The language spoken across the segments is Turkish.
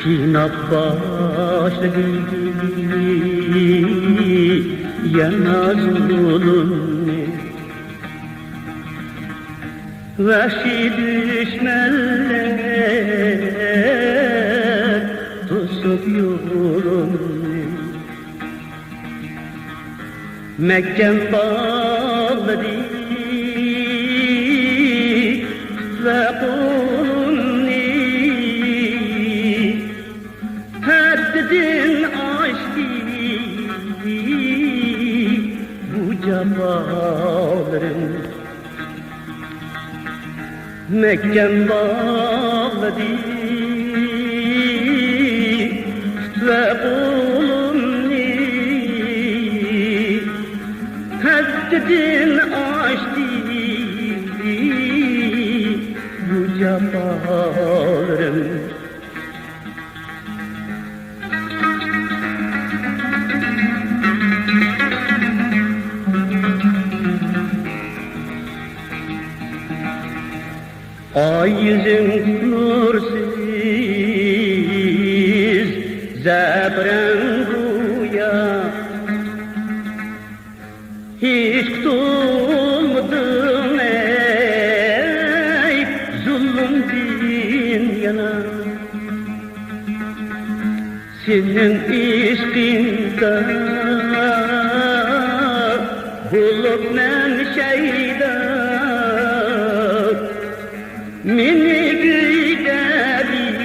Çiğnap başladı yanazulun vahşi düşmanlar tutup yolunu Mekke'm bağladı ve kulunu haddini aştı bu cefaların Mekke'm bağladı ve kulunu haddini aştı bu cefaların Ay yüzün nursuz zebrenguya Hiç tutulmadın ey zulüm dünyana Senin işkinden bulup men şeyda Minik güydeli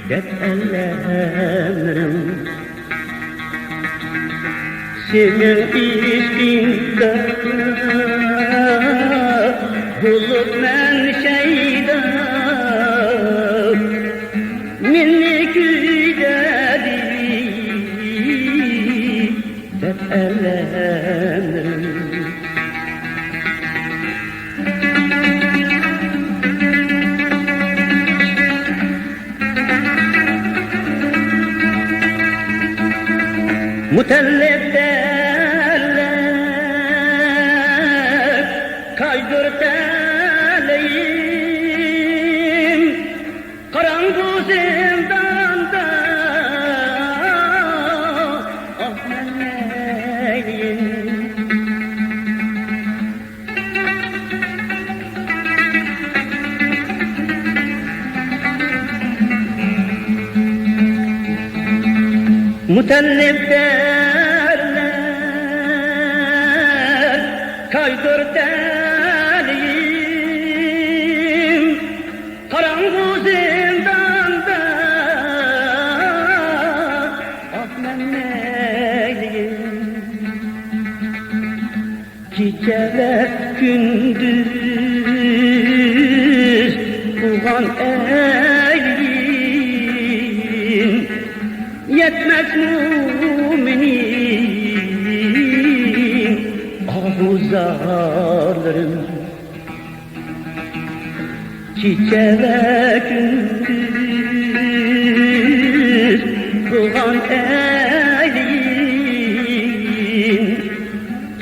dep ellerim Senin işkinden bulup men şeyda Minik güydeli dep ellerim Mutellif derler, kaydır teleyim, karangu zindanda, ah meleğim. Mutellif derler, kaydır teliyim, karangu zindanda, ah meleğim. Gece ve gündüz ulan eğilin, Yetmez müminin ahuzarlarım Çiçe ve gündüz doğan elin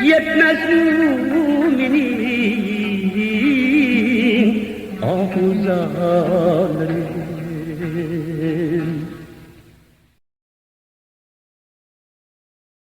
Yetmez müminin ahuzarlarım